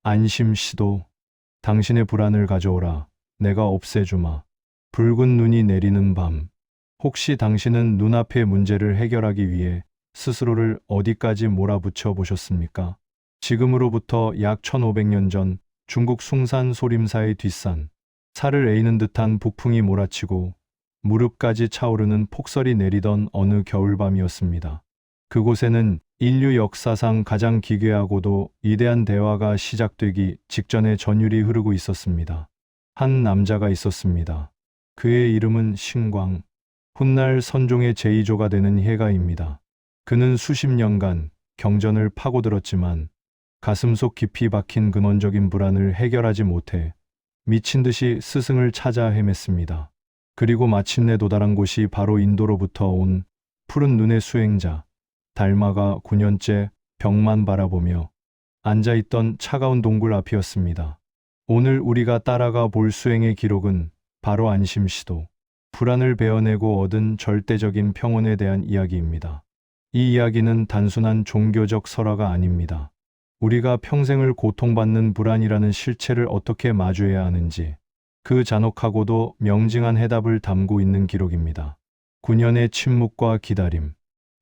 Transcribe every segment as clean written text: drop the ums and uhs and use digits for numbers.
안심시도. 당신의 불안을 가져오라. 내가 없애주마. 붉은 눈이 내리는 밤. 혹시 당신은 눈앞의 문제를 해결하기 위해 스스로를 어디까지 몰아붙여 보셨습니까? 지금으로부터 약 1500년 전 중국 숭산 소림사의 뒷산, 살을 에이는 듯한 북풍이 몰아치고 무릎까지 차오르는 폭설이 내리던 어느 겨울밤이었습니다. 그곳에는 인류 역사상 가장 기괴하고도 위대한 대화가 시작되기 직전에 전율이 흐르고 있었습니다. 한 남자가 있었습니다. 그의 이름은 신광, 훗날 선종의 제2조가 되는 해가입니다. 그는 수십 년간 경전을 파고들었지만 가슴속 깊이 박힌 근원적인 불안을 해결하지 못해 미친 듯이 스승을 찾아 헤맸습니다. 그리고 마침내 도달한 곳이 바로 인도로부터 온 푸른 눈의 수행자, 달마가 9년째 벽만 바라보며 앉아있던 차가운 동굴 앞이었습니다. 오늘 우리가 따라가 볼 수행의 기록은 바로 안심시도, 불안을 베어내고 얻은 절대적인 평온에 대한 이야기입니다. 이 이야기는 단순한 종교적 설화가 아닙니다. 우리가 평생을 고통받는 불안이라는 실체를 어떻게 마주해야 하는지, 그 잔혹하고도 명징한 해답을 담고 있는 기록입니다. 9년의 침묵과 기다림.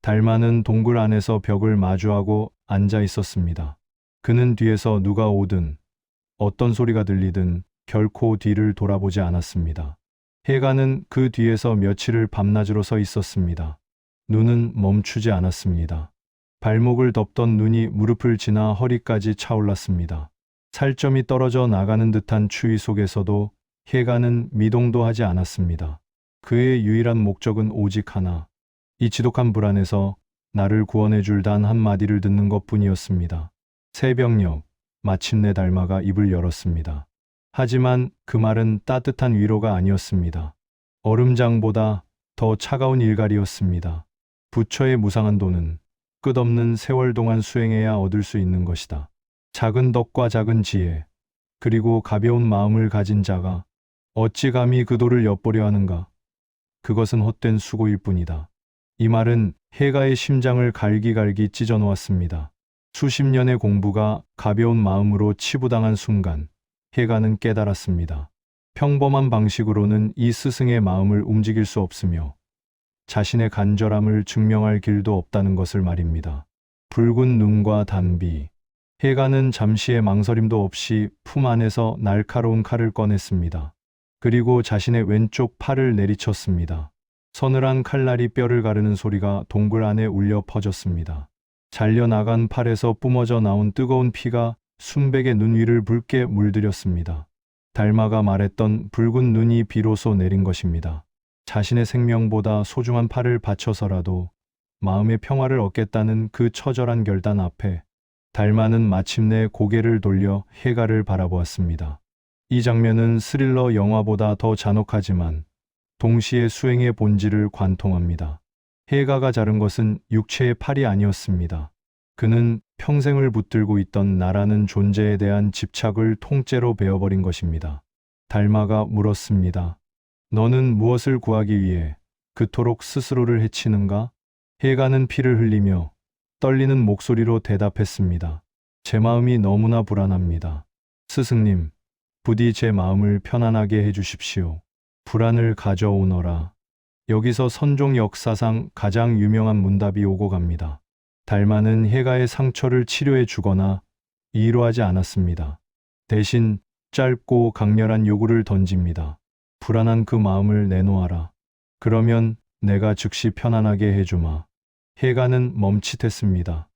달마는 동굴 안에서 벽을 마주하고 앉아 있었습니다. 그는 뒤에서 누가 오든 어떤 소리가 들리든 결코 뒤를 돌아보지 않았습니다. 해가는 그 뒤에서 며칠을 밤낮으로 서 있었습니다. 눈은 멈추지 않았습니다. 발목을 덮던 눈이 무릎을 지나 허리까지 차올랐습니다. 살점이 떨어져 나가는 듯한 추위 속에서도 해가는 미동도 하지 않았습니다. 그의 유일한 목적은 오직 하나, 이 지독한 불안에서 나를 구원해 줄 단 한마디를 듣는 것뿐이었습니다. 새벽녘, 마침내 달마가 입을 열었습니다. 하지만 그 말은 따뜻한 위로가 아니었습니다. 얼음장보다 더 차가운 일갈이었습니다. 부처의 무상한 도는 끝없는 세월 동안 수행해야 얻을 수 있는 것이다. 작은 덕과 작은 지혜, 그리고 가벼운 마음을 가진 자가 어찌 감히 그 도를 엿보려 하는가? 그것은 헛된 수고일 뿐이다. 이 말은 해가의 심장을 갈기갈기 찢어 놓았습니다. 수십 년의 공부가 가벼운 마음으로 치부당한 순간, 해가는 깨달았습니다. 평범한 방식으로는 이 스승의 마음을 움직일 수 없으며 자신의 간절함을 증명할 길도 없다는 것을 말입니다. 붉은 눈과 단비. 해가는 잠시의 망설임도 없이 품 안에서 날카로운 칼을 꺼냈습니다. 그리고 자신의 왼쪽 팔을 내리쳤습니다. 서늘한 칼날이 뼈를 가르는 소리가 동굴 안에 울려 퍼졌습니다. 잘려나간 팔에서 뿜어져 나온 뜨거운 피가 순백의 눈 위를 붉게 물들였습니다. 달마가 말했던 붉은 눈이 비로소 내린 것입니다. 자신의 생명보다 소중한 팔을 바쳐서라도 마음의 평화를 얻겠다는 그 처절한 결단 앞에 달마는 마침내 고개를 돌려 해가를 바라보았습니다. 이 장면은 스릴러 영화보다 더 잔혹하지만 동시에 수행의 본질을 관통합니다. 해가가 자른 것은 육체의 팔이 아니었습니다. 그는 평생을 붙들고 있던 나라는 존재에 대한 집착을 통째로 베어버린 것입니다. 달마가 물었습니다. 너는 무엇을 구하기 위해 그토록 스스로를 해치는가? 해가는 피를 흘리며 떨리는 목소리로 대답했습니다. 제 마음이 너무나 불안합니다. 스승님, 부디 제 마음을 편안하게 해주십시오. 불안을 가져오너라. 여기서 선종 역사상 가장 유명한 문답이 오고 갑니다. 달마는 해가의 상처를 치료해 주거나 위로하지 않았습니다. 대신 짧고 강렬한 요구를 던집니다. 불안한 그 마음을 내놓아라. 그러면 내가 즉시 편안하게 해주마. 해가는 멈칫했습니다.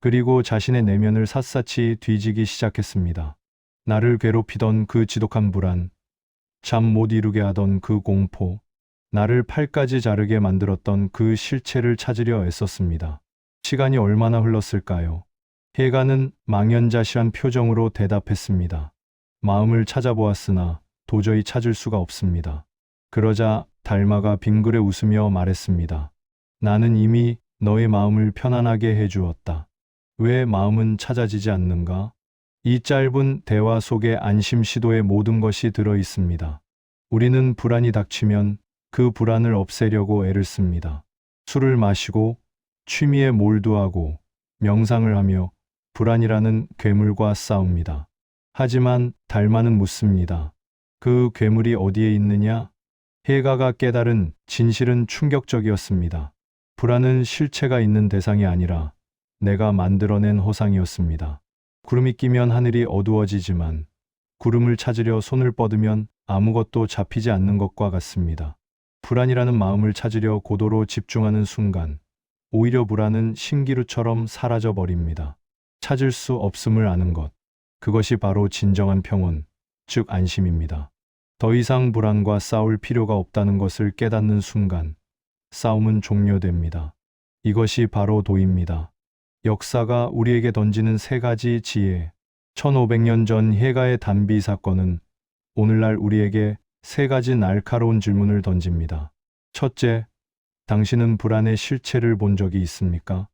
그리고 자신의 내면을 샅샅이 뒤지기 시작했습니다. 나를 괴롭히던 그 지독한 불안, 잠 못 이루게 하던 그 공포, 나를 팔까지 자르게 만들었던 그 실체를 찾으려 애썼습니다. 시간이 얼마나 흘렀을까요? 해가는 망연자실한 표정으로 대답했습니다. 마음을 찾아보았으나 도저히 찾을 수가 없습니다. 그러자 달마가 빙그레 웃으며 말했습니다. 나는 이미 너의 마음을 편안하게 해주었다. 왜 마음은 찾아지지 않는가? 이 짧은 대화 속에 안심시도의 모든 것이 들어 있습니다. 우리는 불안이 닥치면 그 불안을 없애려고 애를 씁니다. 술을 마시고 취미에 몰두하고 명상을 하며 불안이라는 괴물과 싸웁니다. 하지만 달마는 묻습니다. 그 괴물이 어디에 있느냐? 해가가 깨달은 진실은 충격적이었습니다. 불안은 실체가 있는 대상이 아니라 내가 만들어낸 허상이었습니다. 구름이 끼면 하늘이 어두워지지만 구름을 찾으려 손을 뻗으면 아무것도 잡히지 않는 것과 같습니다. 불안이라는 마음을 찾으려 고도로 집중하는 순간 오히려 불안은 신기루처럼 사라져 버립니다. 찾을 수 없음을 아는 것. 그것이 바로 진정한 평온, 즉 안심입니다. 더 이상 불안과 싸울 필요가 없다는 것을 깨닫는 순간 싸움은 종료됩니다. 이것이 바로 도입니다. 역사가 우리에게 던지는 세 가지 지혜. 1500년 전 해가의 단비 사건은 오늘날 우리에게 세 가지 날카로운 질문을 던집니다. 첫째, 당신은 불안의 실체를 본 적이 있습니까?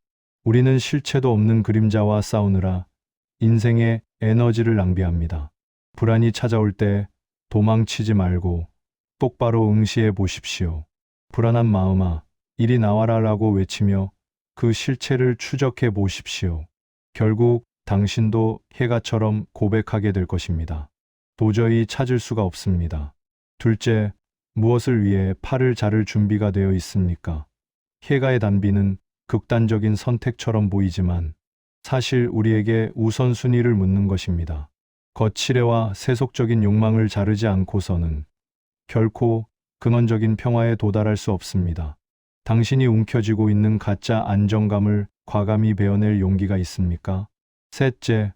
우리는 실체도 없는 그림자와 싸우느라 인생의 에너지를 낭비합니다. 불안이 찾아올 때 도망치지 말고 똑바로 응시해 보십시오. 불안한 마음아, 이리 나와라라고 외치며 그 실체를 추적해 보십시오. 결국 당신도 해가처럼 고백하게 될 것입니다. 도저히 찾을 수가 없습니다. 둘째, 무엇을 위해 팔을 자를 준비가 되어 있습니까? 해가의 단비는 극단적인 선택처럼 보이지만 사실 우리에게 우선순위를 묻는 것입니다. 거칠애와 세속적인 욕망을 자르지 않고서는 결코 근원적인 평화에 도달할 수 없습니다. 당신이 움켜쥐고 있는 가짜 안정감을 과감히 베어낼 용기가 있습니까? 셋째,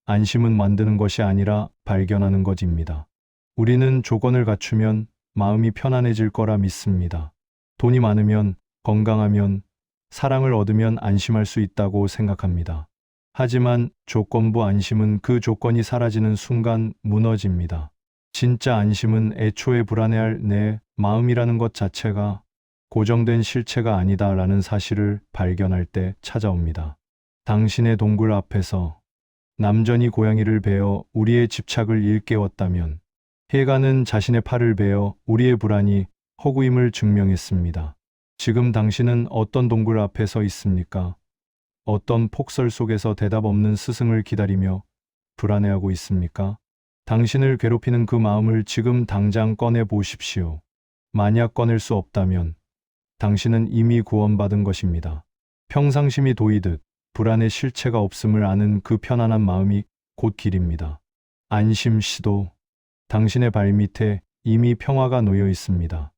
안심은 만드는 것이 아니라 발견하는 것입니다. 우리는 조건을 갖추면 마음이 편안해질 거라 믿습니다. 돈이 많으면, 건강하면, 사랑을 얻으면 안심할 수 있다고 생각합니다. 하지만 조건부 안심은 그 조건이 사라지는 순간 무너집니다. 진짜 안심은 애초에 불안해할 내 마음이라는 것 자체가 고정된 실체가 아니다라는 사실을 발견할 때 찾아옵니다. 당신의 동굴 앞에서 남전이 고양이를 베어 우리의 집착을 일깨웠다면 해가는 자신의 팔을 베어 우리의 불안이 허구임을 증명했습니다. 지금 당신은 어떤 동굴 앞에 서 있습니까? 어떤 폭설 속에서 대답 없는 스승을 기다리며 불안해하고 있습니까? 당신을 괴롭히는 그 마음을 지금 당장 꺼내 보십시오. 만약 꺼낼 수 없다면 당신은 이미 구원받은 것입니다. 평상심이 도이듯 불안의 실체가 없음을 아는 그 편안한 마음이 곧 길입니다. 안심 시도. 당신의 발밑에 이미 평화가 놓여 있습니다.